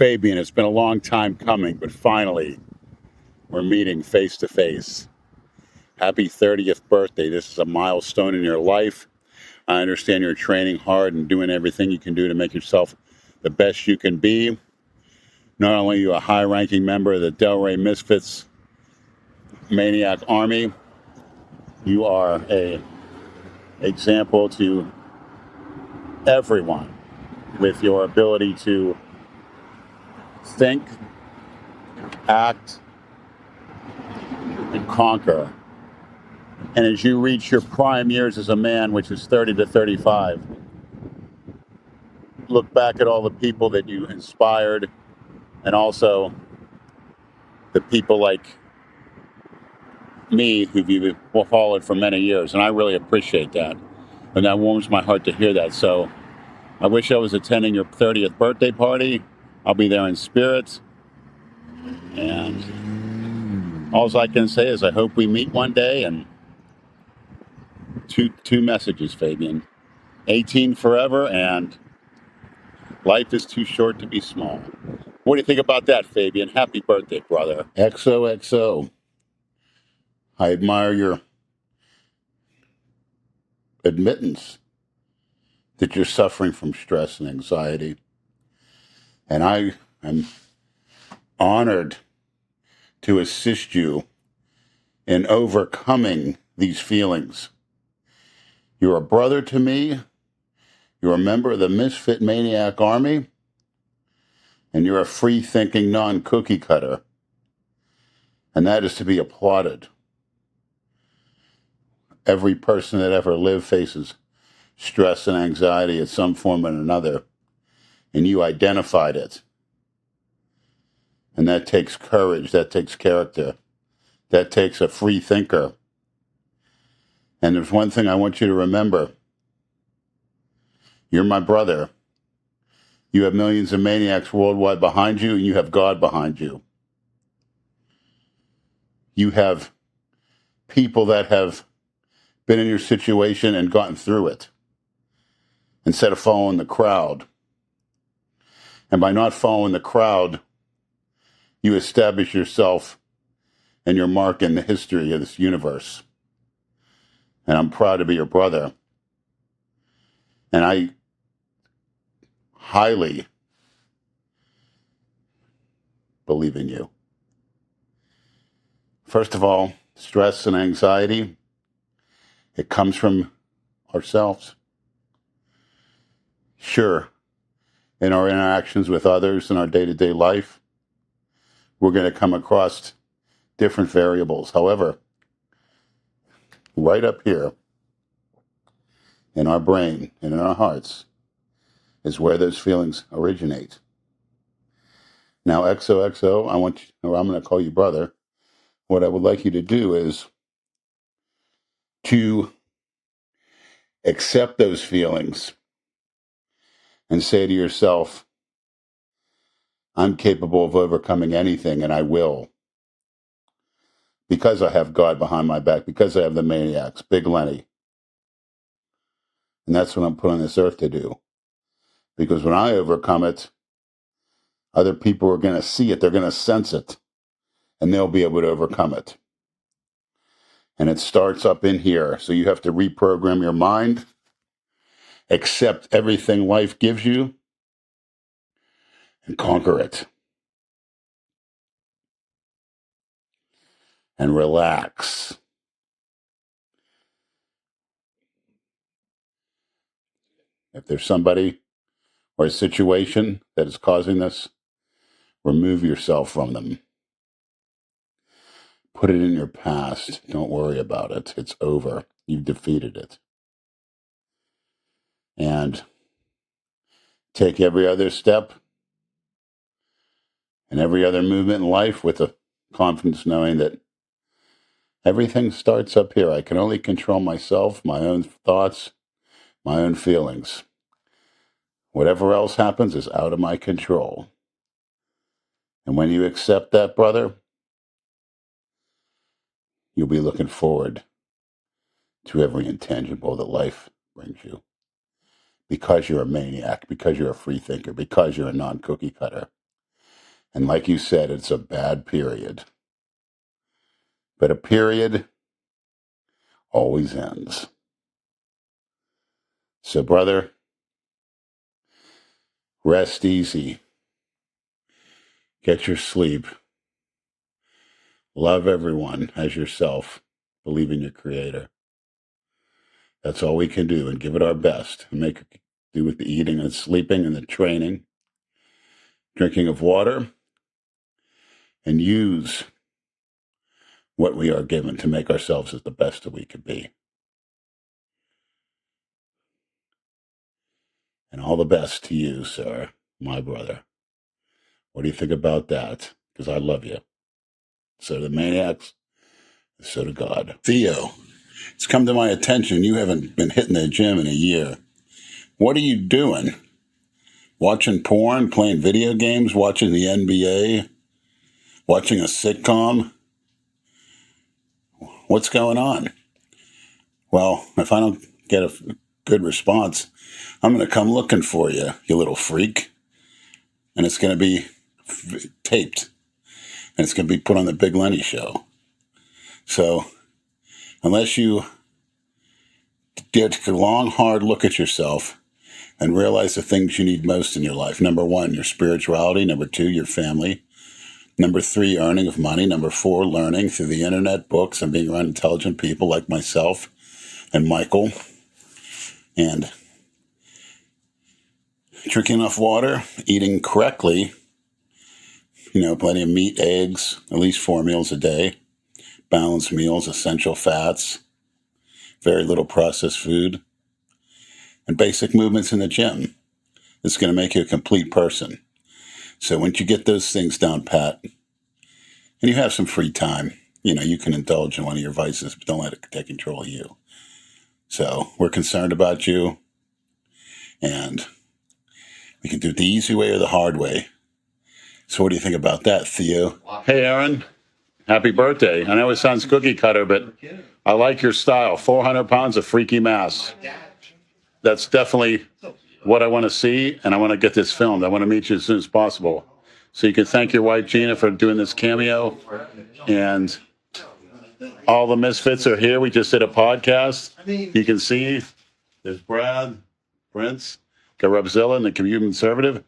Fabian, it's been a long time coming, but finally we're meeting face to face. Happy 30th birthday. This is a milestone in your life. I understand you're training hard and doing everything you can do to make yourself the best you can be. Not only are you a high-ranking member of the Delray Misfits Maniac Army, you are a example to everyone with your ability to think, act, and conquer. And as you reach your prime years as a man, which is 30 to 35, look back at all the people that you inspired and also the people like me who've you followed for many years. And I really appreciate that. And that warms my heart to hear that. So I wish I was attending your 30th birthday party. I'll be there in spirit. And all I can say is I hope we meet one day. And two messages, Fabian. 18 forever, and life is too short to be small. What do you think about that, Fabian? Happy birthday, brother. XOXO. I admire your admittance that you're suffering from stress and anxiety. And I am honored to assist you in overcoming these feelings. You're a brother to me. You're a member of the Misfit Maniac Army. And you're a free-thinking non-cookie cutter. And that is to be applauded. Every person that ever lived faces stress and anxiety at some form or another, and you identified it. And that takes courage, that takes character, that takes a free thinker. And there's one thing I want you to remember. You're my brother. You have millions of maniacs worldwide behind you, and you have God behind you. You have people that have been in your situation and gotten through it instead of following the crowd. And by not following the crowd, you establish yourself and your mark in the history of this universe. And I'm proud to be your brother. And I highly believe in you. First of all, stress and anxiety, it comes from ourselves. Sure, in our interactions with others in our day-to-day life, we're going to come across different variables. However, right up here in our brain and in our hearts is where those feelings originate. Now, XOXO, I'm going to call you brother. What I would like you to do is to accept those feelings and say to yourself, I'm capable of overcoming anything, and I will. Because I have God behind my back, because I have the maniacs, Big Lenny. And that's what I'm put on this earth to do. Because when I overcome it, other people are going to see it, they're going to sense it, and they'll be able to overcome it. And it starts up in here. So you have to reprogram your mind, accept everything life gives you, and conquer it. And relax. If there's somebody or a situation that is causing this, remove yourself from them. Put it in your past. Don't worry about it. It's over. You've defeated it. And take every other step and every other movement in life with a confidence knowing that everything starts up here. I can only control myself, my own thoughts, my own feelings. Whatever else happens is out of my control. And when you accept that, brother, you'll be looking forward to every intangible that life brings you. Because you're a maniac, because you're a free thinker, because you're a non-cookie cutter. And like you said, it's a bad period. But a period always ends. So, brother, rest easy. Get your sleep. Love everyone as yourself. Believe in your Creator. That's all we can do, and give it our best. And do with the eating and sleeping and the training, drinking of water, and use what we are given to make ourselves as the best that we could be. And all the best to you, sir, my brother. What do you think about that? Because I love you. So do the Maniacs, so do God. Theo, it's come to my attention you haven't been hitting the gym in a year. What are you doing? Watching porn, playing video games, watching the NBA, watching a sitcom? What's going on? Well, if I don't get a good response, I'm going to come looking for you, you little freak. And it's going to be taped. And it's going to be put on the Big Lenny show. So, unless you take a long, hard look at yourself and realize the things you need most in your life. Number 1, your spirituality. Number 2, your family. Number 3, earning of money. Number 4, learning through the internet, books, and being around intelligent people like myself and Michael. And drinking enough water, eating correctly, plenty of meat, eggs, at least 4 meals a day, balanced meals, essential fats, very little processed food, and basic movements in the gym. It's going to make you a complete person. So once you get those things down pat, and you have some free time, you can indulge in one of your vices, but don't let it take control of you. So we're concerned about you, and we can do it the easy way or the hard way. So what do you think about that, Theo? Hey, Aaron. Happy birthday. I know it sounds cookie cutter, but I like your style. 400 pounds of freaky mass. That's definitely what I want to see, and I want to get this filmed. I want to meet you as soon as possible. So you can thank your wife, Gina, for doing this cameo. And all the Misfits are here. We just did a podcast. You can see there's Brad, Prince, Garubzilla, and the Conservative.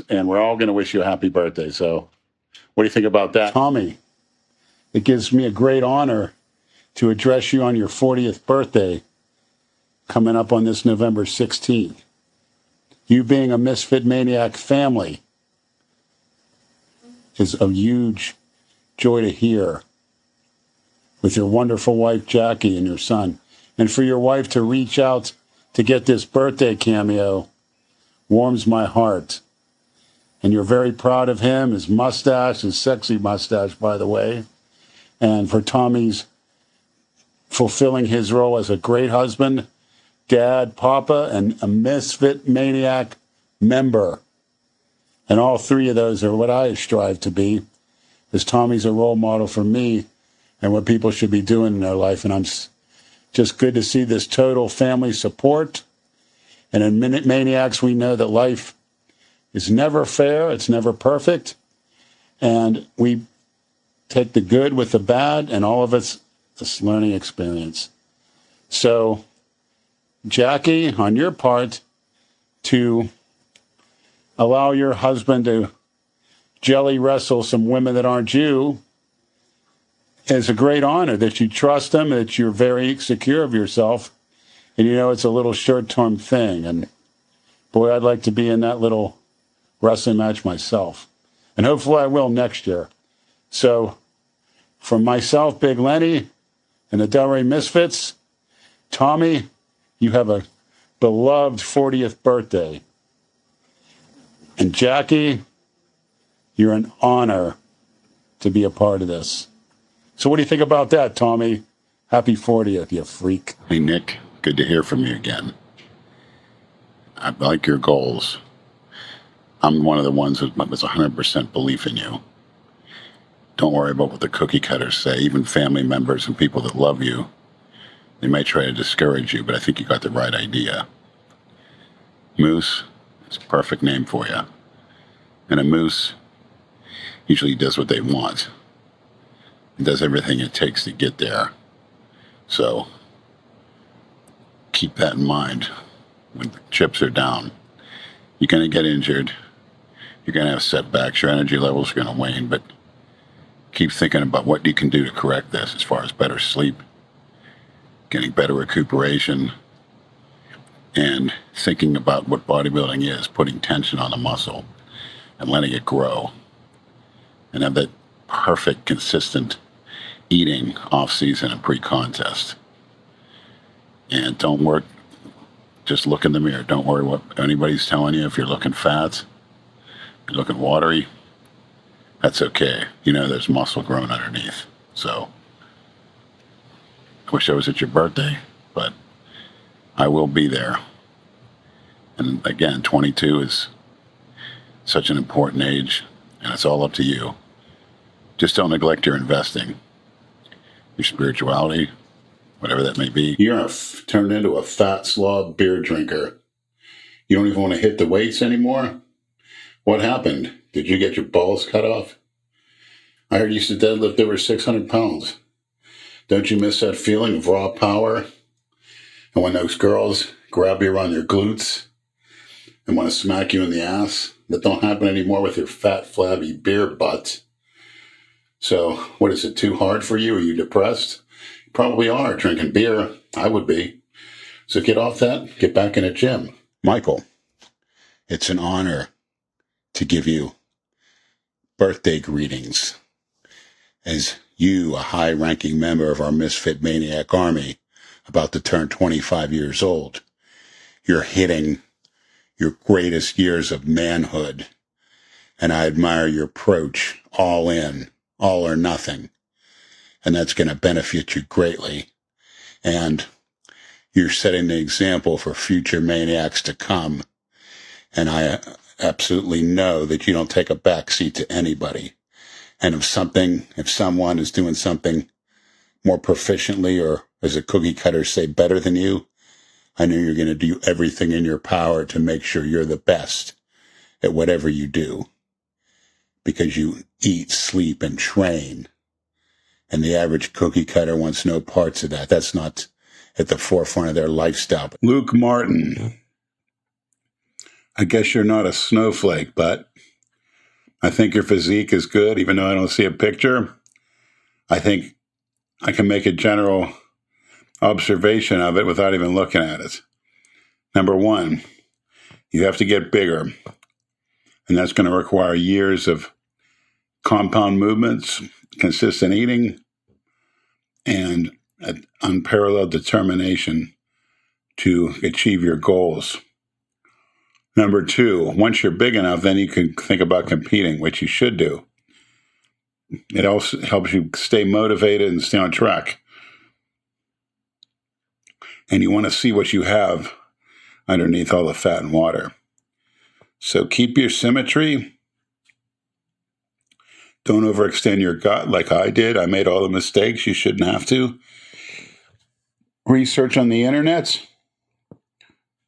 And we're all going to wish you a happy birthday. So what do you think about that? Tommy, it gives me a great honor to address you on your 40th birthday coming up on this November 16th. You being a Misfit Maniac family is a huge joy to hear, with your wonderful wife, Jackie, and your son. And for your wife to reach out to get this birthday cameo warms my heart. And you're very proud of him, his mustache, his sexy mustache, by the way. And for Tommy's fulfilling his role as a great husband, dad, papa, and a Misfit Maniac member. And all 3 of those are what I strive to be, as Tommy's a role model for me and what people should be doing in their life. And I'm just good to see this total family support. And in Maniacs, we know that life is never fair. It's never perfect. And we take the good with the bad, and all of it's this learning experience. So, Jackie, on your part, to allow your husband to jelly wrestle some women that aren't you is a great honor, that you trust him, that you're very secure of yourself, and it's a little short-term thing. And boy, I'd like to be in that little wrestling match myself. And hopefully I will next year. So from myself, Big Lenny, and the Delray Misfits, Tommy, you have a beloved 40th birthday. And Jackie, you're an honor to be a part of this. So what do you think about that, Tommy? Happy 40th, you freak. Hey, Nick. Good to hear from you again. I like your goals. I'm one of the ones that has 100% belief in you. Don't worry about what the cookie cutters say. Even family members and people that love you, they may try to discourage you, but I think you got the right idea. Moose, it's a perfect name for you. And a moose usually does what they want. It does everything it takes to get there. So keep that in mind when the chips are down. You're going to get injured. You're going to have setbacks. Your energy levels are going to wane, but keep thinking about what you can do to correct this as far as better sleep, getting better recuperation, and thinking about what bodybuilding is, putting tension on the muscle and letting it grow, and have that perfect, consistent eating off-season and pre-contest. And don't work, just look in the mirror. Don't worry what anybody's telling you. If you're looking fat, you're looking watery, that's okay. You know there's muscle growing underneath. So I wish I was at your birthday, but I will be there. And again, 22 is such an important age, and it's all up to you. Just don't neglect your investing, your spirituality, whatever that may be. You're turned into a fat slob beer drinker. You don't even want to hit the weights anymore? What happened? Did you get your balls cut off? I heard you used to deadlift over 600 pounds. Don't you miss that feeling of raw power? And when those girls grab you around your glutes and want to smack you in the ass? That don't happen anymore with your fat, flabby beer butt. So, what is it, too hard for you? Are you depressed? You probably are, drinking beer. I would be. So get off that, get back in the gym. Michael, it's an honor to give you birthday greetings as you, a high-ranking member of our Misfit Maniac Army, about to turn 25 years old. You're hitting your greatest years of manhood, and I admire your approach, all in, all or nothing, and that's going to benefit you greatly. And you're setting the example for future maniacs to come, and I absolutely know that you don't take a backseat to anybody. And if someone is doing something more proficiently, or as a cookie cutter say, better than you, I know you're going to do everything in your power to make sure you're the best at whatever you do, because you eat, sleep, and train. And the average cookie cutter wants no parts of that. That's not at the forefront of their lifestyle. Luke Martin, I guess you're not a snowflake, but I think your physique is good, even though I don't see a picture. I think I can make a general observation of it without even looking at it. Number one, you have to get bigger, and that's going to require years of compound movements, consistent eating, and an unparalleled determination to achieve your goals. Number two, once you're big enough, then you can think about competing, which you should do. It also helps you stay motivated and stay on track. And you want to see what you have underneath all the fat and water. So keep your symmetry. Don't overextend your gut like I did. I made all the mistakes. You shouldn't have to. Research on the internet,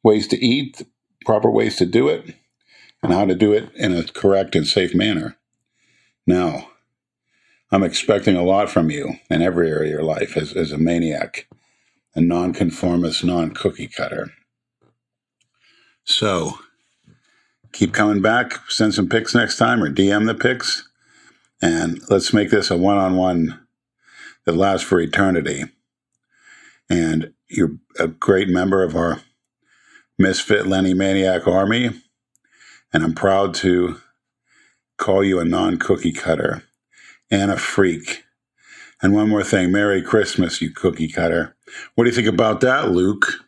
ways to eat, proper ways to do it, and how to do it in a correct and safe manner. Now, I'm expecting a lot from you in every area of your life as a maniac, a nonconformist, non-cookie cutter. So, keep coming back, send some pics next time, or DM the pics, and let's make this a one-on-one that lasts for eternity. And you're a great member of our Misfit Lenny Maniac Army, and I'm proud to call you a non-cookie cutter and a freak. And one more thing, Merry Christmas, you cookie cutter. What do you think about that, Luke?